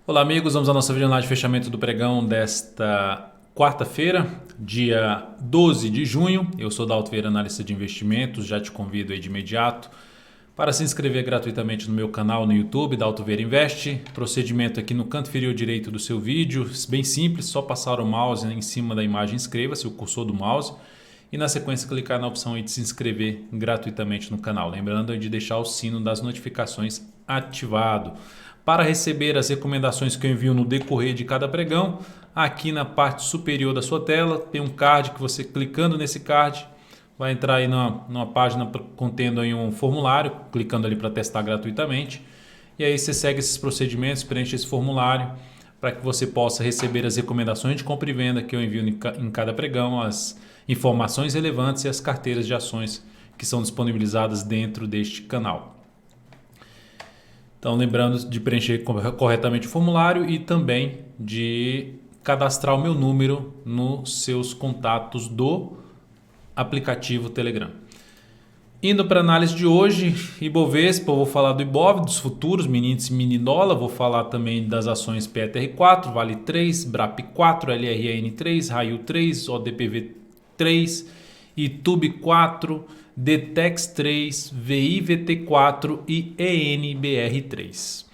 Olá amigos, vamos à nossa videoanálise de fechamento do pregão desta quarta-feira, dia 12 de junho. Eu sou Dalto Vieira, analista de investimentos, já te convido aí de imediato para se inscrever gratuitamente no meu canal no YouTube, Dalto Vieira Investe. Procedimento aqui no canto inferior direito do seu vídeo, bem simples, só passar o mouse em cima da imagem inscreva-se, o cursor do mouse, e na sequência clicar na opção aí de se inscrever gratuitamente no canal. Lembrando de deixar o sino das notificações ativado. Para receber as recomendações que eu envio no decorrer de cada pregão, aqui na parte superior da sua tela tem um card que você, clicando nesse card, vai entrar aí numa página contendo aí um formulário, clicando ali para testar gratuitamente. E aí você segue esses procedimentos, preenche esse formulário para que você possa receber as recomendações de compra e venda que eu envio em cada pregão, as informações relevantes e as carteiras de ações que são disponibilizadas dentro deste canal. Então, lembrando de preencher corretamente o formulário e também de cadastrar o meu número nos seus contatos do aplicativo Telegram. Indo para a análise de hoje, Ibovespa, eu vou falar do Ibov, dos futuros, mini índice, mini dólar, vou falar também das ações PETR4, Vale 3, BRAP 4, LRN 3, Raio 3, ODPV 3, ITUB 4, DTEX 3, VIVT4 e ENBR3.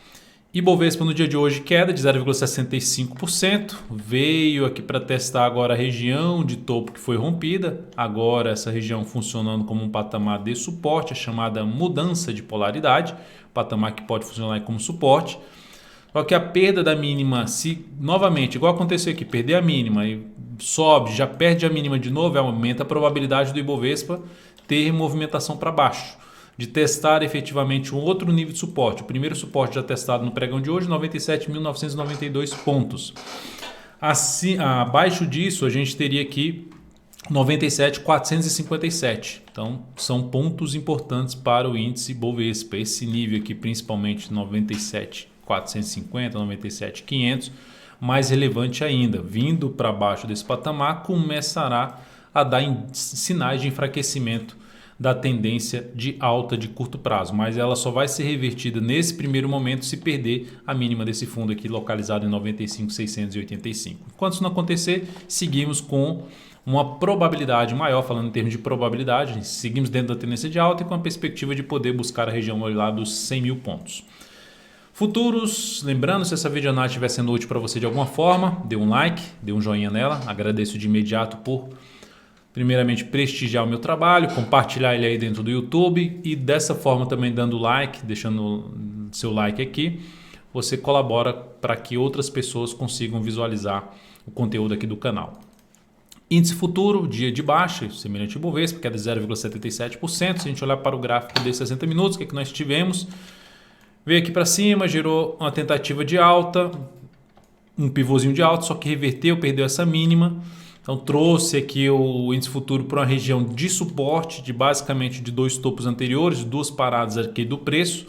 Ibovespa no dia de hoje queda de 0,65%, veio aqui para testar agora a região de topo que foi rompida, agora essa região funcionando como um patamar de suporte, a chamada mudança de polaridade, patamar que pode funcionar como suporte. Só que a perda da mínima, se novamente, igual aconteceu aqui, perder a mínima e sobe, já perde a mínima de novo, aumenta a probabilidade do Ibovespa ter movimentação para baixo, de testar efetivamente um outro nível de suporte. O primeiro suporte já testado no pregão de hoje, 97.992 pontos. Assim, abaixo disso, a gente teria aqui 97.457. Então, são pontos importantes para o índice Ibovespa. Esse nível aqui, principalmente 97.450, 97.500, mais relevante ainda. Vindo para baixo desse patamar, começará a dar sinais de enfraquecimento da tendência de alta de curto prazo, mas ela só vai ser revertida nesse primeiro momento se perder a mínima desse fundo aqui localizado em 95.685. Enquanto isso não acontecer, seguimos com uma probabilidade maior, falando em termos de probabilidade, seguimos dentro da tendência de alta e com a perspectiva de poder buscar a região lá dos 100 mil pontos. Futuros, lembrando, se essa videoanálise estiver sendo útil para você de alguma forma, dê um like, dê um joinha nela, agradeço de imediato por primeiramente prestigiar o meu trabalho, compartilhar ele aí dentro do YouTube e dessa forma também dando like, deixando seu like aqui, você colabora para que outras pessoas consigam visualizar o conteúdo aqui do canal. Índice futuro, dia de baixa, semelhante ao Ibovespa, queda de 0,77%. Se a gente olhar para o gráfico de 60 minutos, o que é que nós tivemos? Veio aqui para cima, gerou uma tentativa de alta, um pivôzinho de alta, só que reverteu, perdeu essa mínima. Então trouxe aqui o índice futuro para uma região de suporte, de basicamente de dois topos anteriores, duas paradas aqui do preço,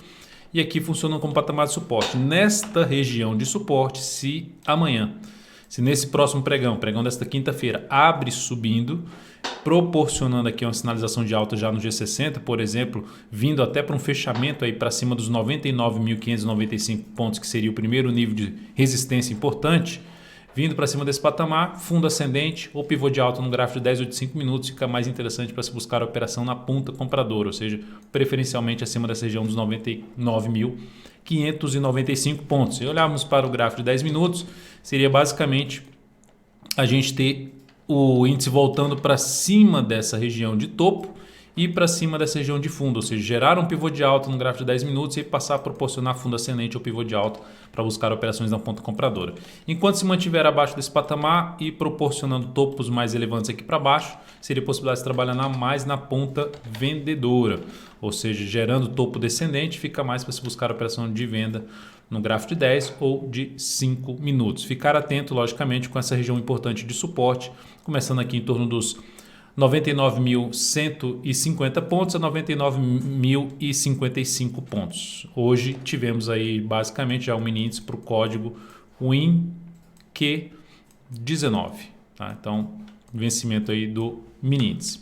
e aqui funciona como patamar de suporte. Nesta região de suporte, se nesse próximo pregão desta quinta-feira, abre subindo, proporcionando aqui uma sinalização de alta já no G60, por exemplo, vindo até para um fechamento aí para cima dos 99.595 pontos, que seria o primeiro nível de resistência importante, vindo para cima desse patamar, fundo ascendente ou pivô de alta no gráfico de 10 ou de 5 minutos, fica mais interessante para se buscar a operação na ponta compradora, ou seja, preferencialmente acima dessa região dos 99.595 pontos. Se olharmos para o gráfico de 10 minutos, seria basicamente a gente ter o índice voltando para cima dessa região de topo e para cima dessa região de fundo, ou seja, gerar um pivô de alta no gráfico de 10 minutos e passar a proporcionar fundo ascendente ou pivô de alta para buscar operações na ponta compradora. Enquanto se mantiver abaixo desse patamar e proporcionando topos mais relevantes aqui para baixo, seria possibilidade de trabalhar mais na ponta vendedora, ou seja, gerando topo descendente, fica mais para se buscar operação de venda no gráfico de 10 ou de 5 minutos. Ficar atento, logicamente, com essa região importante de suporte, começando aqui em torno dos 99.150 pontos a 99.055 pontos. Hoje tivemos aí basicamente já um mini índice para o código WINQ19. Tá? Então, vencimento aí do mini índice.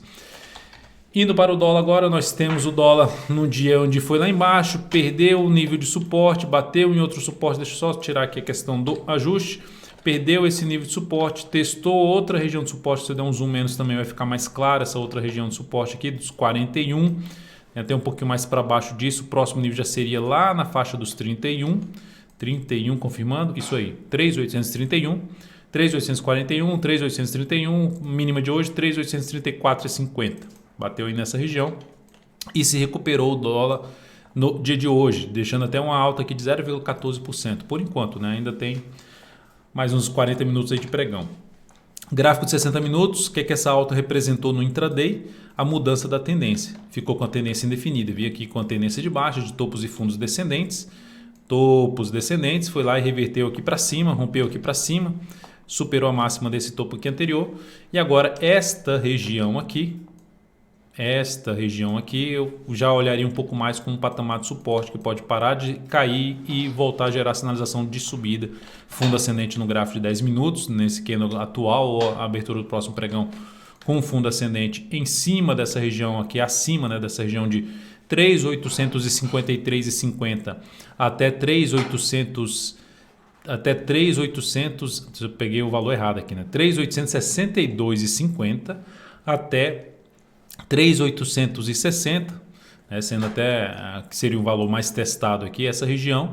Indo para o dólar agora, nós temos o dólar no dia onde foi lá embaixo, perdeu o nível de suporte, bateu em outro suporte, deixa eu só tirar aqui a questão do ajuste, perdeu esse nível de suporte, testou outra região de suporte, se eu der um zoom menos também vai ficar mais claro essa outra região de suporte aqui, dos 41, até um pouquinho mais para baixo disso, o próximo nível já seria lá na faixa dos 31 confirmando, isso aí, 3.831, 3.841, 3.831, mínima de hoje 3.834,50. Bateu aí nessa região e se recuperou o dólar no dia de hoje, deixando até uma alta aqui de 0,14%. Por enquanto, né? Ainda tem mais uns 40 minutos aí de pregão. Gráfico de 60 minutos, o que essa alta representou no intraday? A mudança da tendência. Ficou com a tendência indefinida. Vi aqui com a tendência de baixa, de topos e fundos descendentes. Topos descendentes, foi lá e reverteu aqui para cima, rompeu aqui para cima, superou a máxima desse topo aqui anterior. E agora esta região aqui eu já olharia um pouco mais como um patamar de suporte que pode parar de cair e voltar a gerar sinalização de subida, fundo ascendente no gráfico de 10 minutos, nesse candle atual ou a abertura do próximo pregão com fundo ascendente em cima dessa região aqui, acima, né, dessa região de 3.853,50 até 3.800, eu peguei o valor errado aqui, né? 3.862,50 até 3.860, né, sendo até que seria um valor mais testado aqui, essa região,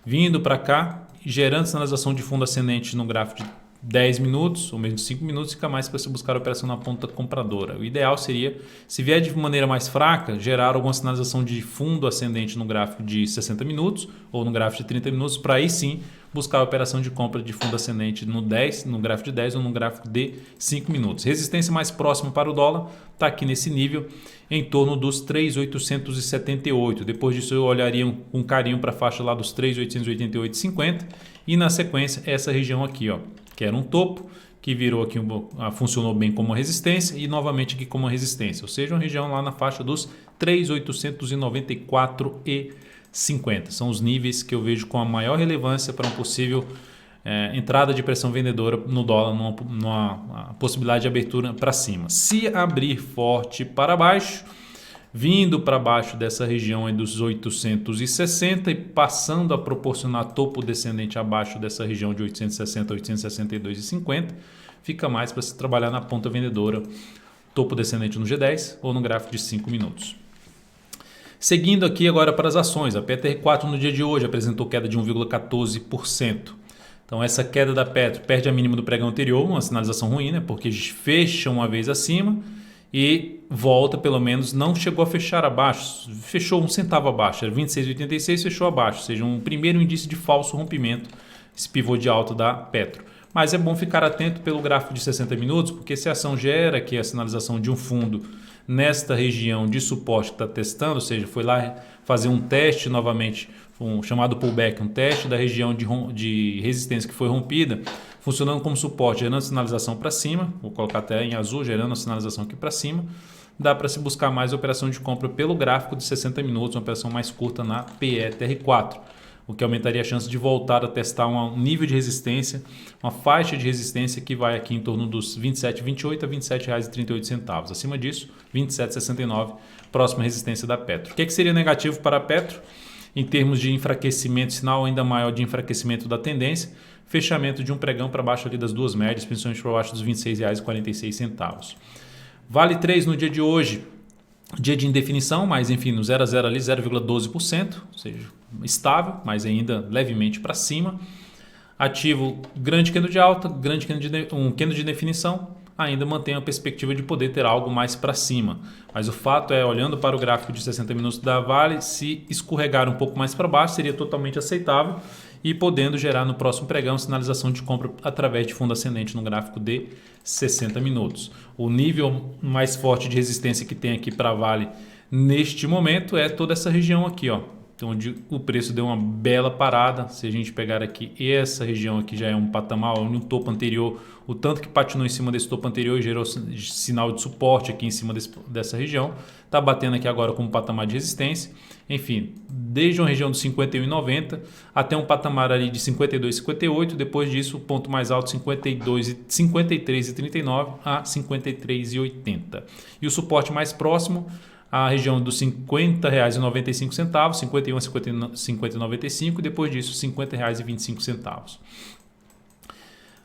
vindo para cá, gerando sinalização de fundo ascendente no gráfico de 10 minutos, ou mesmo 5 minutos, fica mais para você buscar a operação na ponta compradora. O ideal seria, se vier de maneira mais fraca, gerar alguma sinalização de fundo ascendente no gráfico de 60 minutos ou no gráfico de 30 minutos, para aí sim buscar a operação de compra de fundo ascendente no gráfico de 10 ou no gráfico de 5 minutos. Resistência mais próxima para o dólar está aqui nesse nível, em torno dos 3.878. Depois disso eu olharia com carinho para a faixa lá dos 3.888,50 e na sequência essa região aqui, ó, que era um topo, que virou aqui, funcionou bem como uma resistência e novamente aqui como uma resistência, ou seja, uma região lá na faixa dos 3.894,50. São os níveis que eu vejo com a maior relevância para uma possível entrada de pressão vendedora no dólar, numa possibilidade de abertura para cima. Se abrir forte para baixo, vindo para baixo dessa região aí dos 860 e passando a proporcionar topo descendente abaixo dessa região de 860 a 862,50, fica mais para se trabalhar na ponta vendedora, topo descendente no G10 ou no gráfico de 5 minutos. Seguindo aqui agora para as ações, a PetroR4 no dia de hoje apresentou queda de 1,14%. Então essa queda da Petro perde a mínima do pregão anterior, uma sinalização ruim, né? Porque fecha uma vez acima e volta, pelo menos, não chegou a fechar abaixo, fechou 1 centavo abaixo, era 26,86, fechou abaixo, ou seja, um primeiro indício de falso rompimento, esse pivô de alta da Petro. Mas é bom ficar atento pelo gráfico de 60 minutos, porque se a ação gera aqui a sinalização de um fundo nesta região de suporte que está testando, ou seja, foi lá fazer um teste novamente, um chamado pullback, um teste da região de resistência que foi rompida, funcionando como suporte, gerando sinalização para cima, vou colocar até em azul, gerando a sinalização aqui para cima, dá para se buscar mais operação de compra pelo gráfico de 60 minutos, uma operação mais curta na PetroR4, o que aumentaria a chance de voltar a testar um nível de resistência, uma faixa de resistência que vai aqui em torno dos R$ 27,28 a R$ 27,38. Acima disso, R$ 27,69, próxima resistência da Petro. O que seria negativo para a Petro? Em termos de enfraquecimento, sinal ainda maior de enfraquecimento da tendência, fechamento de um pregão para baixo ali das duas médias, principalmente para baixo dos R$ 26,46. Vale 3 no dia de hoje, dia de indefinição, mas enfim, no 0 a 0 ali 0,12%, ou seja, estável, mas ainda levemente para cima. Ativo, grande candle de alta, um candle de definição, ainda mantém a perspectiva de poder ter algo mais para cima. Mas o fato é, olhando para o gráfico de 60 minutos da Vale, se escorregar um pouco mais para baixo, seria totalmente aceitável e podendo gerar no próximo pregão sinalização de compra através de fundo ascendente no gráfico de 60 minutos. O nível mais forte de resistência que tem aqui para a Vale neste momento é toda essa região aqui, ó, onde o preço deu uma bela parada. Se a gente pegar aqui essa região aqui já é um patamar, no topo anterior, o tanto que patinou em cima desse topo anterior gerou sinal de suporte aqui em cima dessa região. Está batendo aqui agora como patamar de resistência. Enfim, desde uma região de 51,90 até um patamar ali de 52,58. Depois disso, o ponto mais alto 53,39 a 53,80. E o suporte mais próximo, a região dos R$ 50,95, 51 a 50,95 e depois disso R$ 50,25.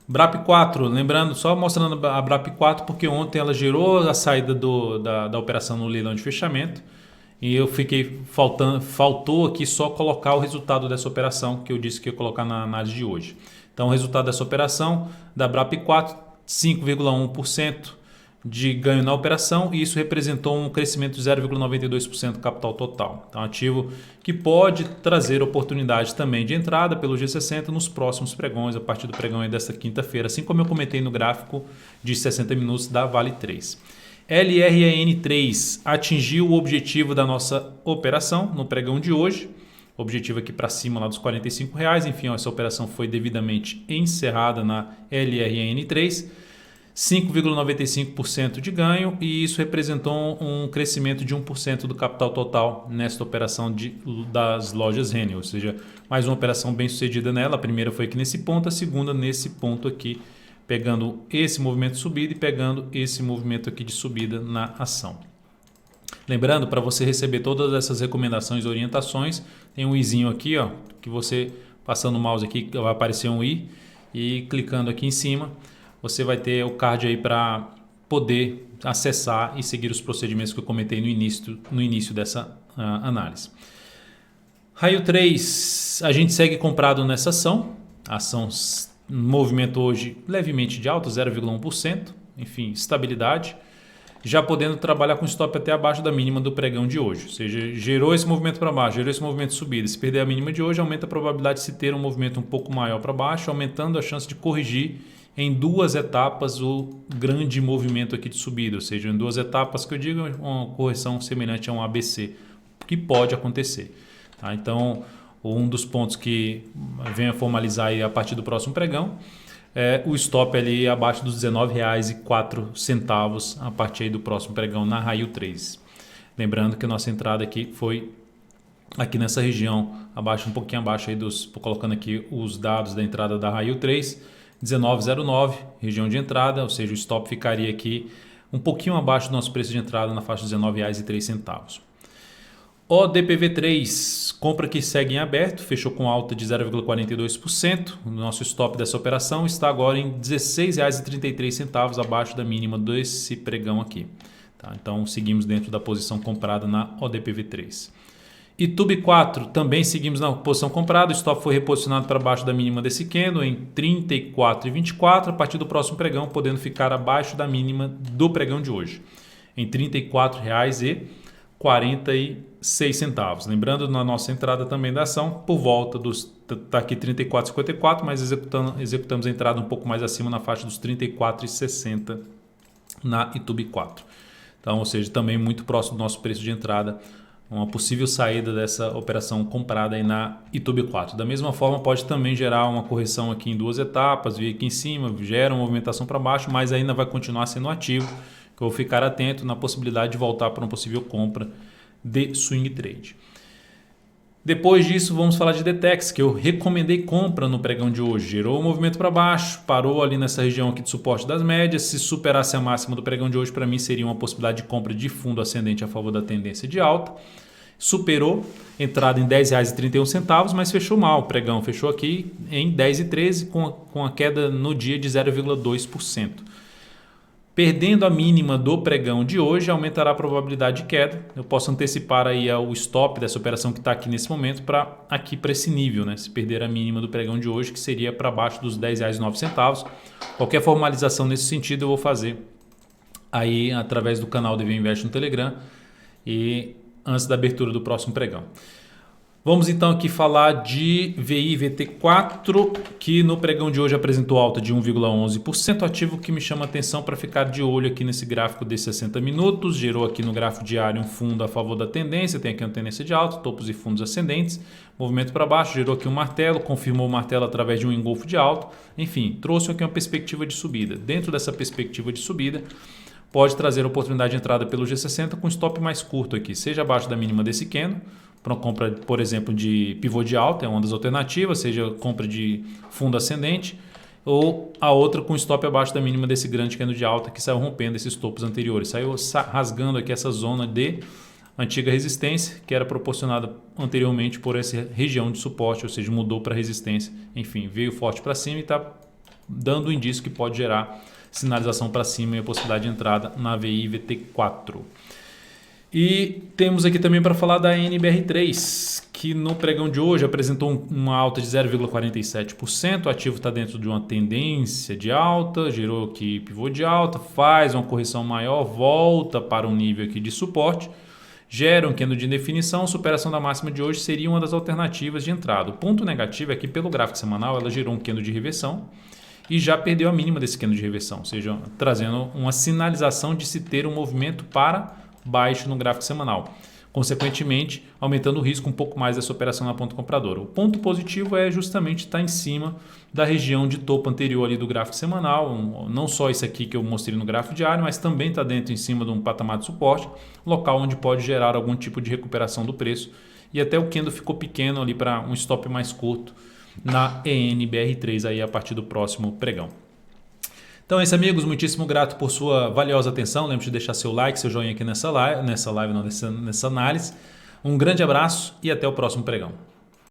BRAP4, lembrando, só mostrando a BRAP4 porque ontem ela gerou a saída da operação no leilão de fechamento e eu faltou aqui só colocar o resultado dessa operação que eu disse que ia colocar na análise de hoje. Então o resultado dessa operação da BRAP4, 5,1% de ganho na operação e isso representou um crescimento de 0,92% do capital total. Então, ativo que pode trazer oportunidade também de entrada pelo G60 nos próximos pregões, a partir do pregão desta quinta-feira, assim como eu comentei no gráfico de 60 minutos da Vale 3. LRN3 atingiu o objetivo da nossa operação no pregão de hoje, objetivo aqui para cima lá dos R$ 45, enfim, essa operação foi devidamente encerrada na LRN3, 5,95% de ganho e isso representou um crescimento de 1% do capital total nesta operação das lojas Renner, ou seja, mais uma operação bem sucedida nela. A primeira foi aqui nesse ponto, a segunda nesse ponto aqui, pegando esse movimento de subida e pegando esse movimento aqui de subida na ação. Lembrando, para você receber todas essas recomendações e orientações, tem um izinho aqui, ó, que você passando o mouse aqui vai aparecer um i e clicando aqui em cima você vai ter o card aí para poder acessar e seguir os procedimentos que eu comentei no início dessa análise. Raio 3, a gente segue comprado nessa ação. A ação movimento hoje levemente de alta, 0,1%. Enfim, estabilidade. Já podendo trabalhar com stop até abaixo da mínima do pregão de hoje. Ou seja, gerou esse movimento para baixo, gerou esse movimento de subida. Se perder a mínima de hoje, aumenta a probabilidade de se ter um movimento um pouco maior para baixo, aumentando a chance de corrigir em duas etapas o grande movimento aqui de subida, ou seja, em duas etapas que eu digo uma correção semelhante a um ABC, que pode acontecer. Tá? Então, um dos pontos que vem a formalizar aí a partir do próximo pregão é o stop ali abaixo dos R$ 19,04 a partir aí do próximo pregão na Raio 3. Lembrando que a nossa entrada aqui foi aqui nessa região, um pouquinho abaixo aí colocando aqui os dados da entrada da Raio 3, 19,09, região de entrada, ou seja, o stop ficaria aqui um pouquinho abaixo do nosso preço de entrada na faixa de R$ 19,03. ODPV3, compra que segue em aberto, fechou com alta de 0,42%. O nosso stop dessa operação está agora em R$ 16,33, abaixo da mínima desse pregão aqui. Tá? Então, seguimos dentro da posição comprada na ODPV3. Itube 4, também seguimos na posição comprada, o stop foi reposicionado para baixo da mínima desse candle em 34,24, a partir do próximo pregão, podendo ficar abaixo da mínima do pregão de hoje, em R$ 34,46. Lembrando, na nossa entrada também da ação, por volta dos... Está aqui 34,54, mas executamos a entrada um pouco mais acima na faixa dos 34,60 na Itube 4. Então, ou seja, também muito próximo do nosso preço de entrada, uma possível saída dessa operação comprada aí na Itube 4. Da mesma forma, pode também gerar uma correção aqui em duas etapas, vir aqui em cima, gera uma movimentação para baixo, mas ainda vai continuar sendo ativo, que eu vou ficar atento na possibilidade de voltar para uma possível compra de swing trade. Depois disso, vamos falar de Detex, que eu recomendei compra no pregão de hoje. Gerou um movimento para baixo, parou ali nessa região aqui de suporte das médias. Se superasse a máxima do pregão de hoje, para mim seria uma possibilidade de compra de fundo ascendente a favor da tendência de alta. Superou, entrada em R$ 10,31, mas fechou mal. O pregão fechou aqui em R$ 10,13 com a queda no dia de 0,2%. Perdendo a mínima do pregão de hoje, aumentará a probabilidade de queda. Eu posso antecipar aí o stop dessa operação que está aqui nesse momento para esse nível, né? Se perder a mínima do pregão de hoje, que seria para baixo dos R$ 10,09. Qualquer formalização nesse sentido eu vou fazer aí através do canal DV Invest no Telegram e antes da abertura do próximo pregão. Vamos então aqui falar de VIVT4, que no pregão de hoje apresentou alta de 1,11%, ativo que me chama a atenção para ficar de olho aqui nesse gráfico de 60 minutos, gerou aqui no gráfico diário um fundo a favor da tendência, tem aqui uma tendência de alta, topos e fundos ascendentes, movimento para baixo, gerou aqui um martelo, confirmou o martelo através de um engolfo de alta, enfim, trouxe aqui uma perspectiva de subida. Dentro dessa perspectiva de subida, pode trazer oportunidade de entrada pelo G60 com stop mais curto aqui, seja abaixo da mínima desse candle, para compra, por exemplo, de pivô de alta, é uma das alternativas, seja compra de fundo ascendente, ou a outra com stop abaixo da mínima desse grande candle de alta que saiu rompendo esses topos anteriores, saiu rasgando aqui essa zona de antiga resistência que era proporcionada anteriormente por essa região de suporte, ou seja, mudou para resistência, enfim, veio forte para cima e está dando um indício que pode gerar sinalização para cima e a possibilidade de entrada na VIVT4. E temos aqui também para falar da NBR3, que no pregão de hoje apresentou uma alta de 0,47%. O ativo está dentro de uma tendência de alta, gerou aqui pivô de alta, faz uma correção maior, volta para um nível aqui de suporte, gera um candle de indefinição. Superação da máxima de hoje seria uma das alternativas de entrada. O ponto negativo é que pelo gráfico semanal ela gerou um candle de reversão e já perdeu a mínima desse candle de reversão, ou seja, trazendo uma sinalização de se ter um movimento para baixo no gráfico semanal, consequentemente aumentando o risco um pouco mais dessa operação na ponta compradora. O ponto positivo é justamente estar em cima da região de topo anterior ali do gráfico semanal, não só isso aqui que eu mostrei no gráfico diário, mas também está dentro em cima de um patamar de suporte, local onde pode gerar algum tipo de recuperação do preço, e até o candle ficou pequeno ali para um stop mais curto na ENBR3 aí a partir do próximo pregão. Então é isso, amigos, muitíssimo grato por sua valiosa atenção. Lembre de deixar seu like, seu joinha aqui nessa análise. Um grande abraço e até o próximo pregão.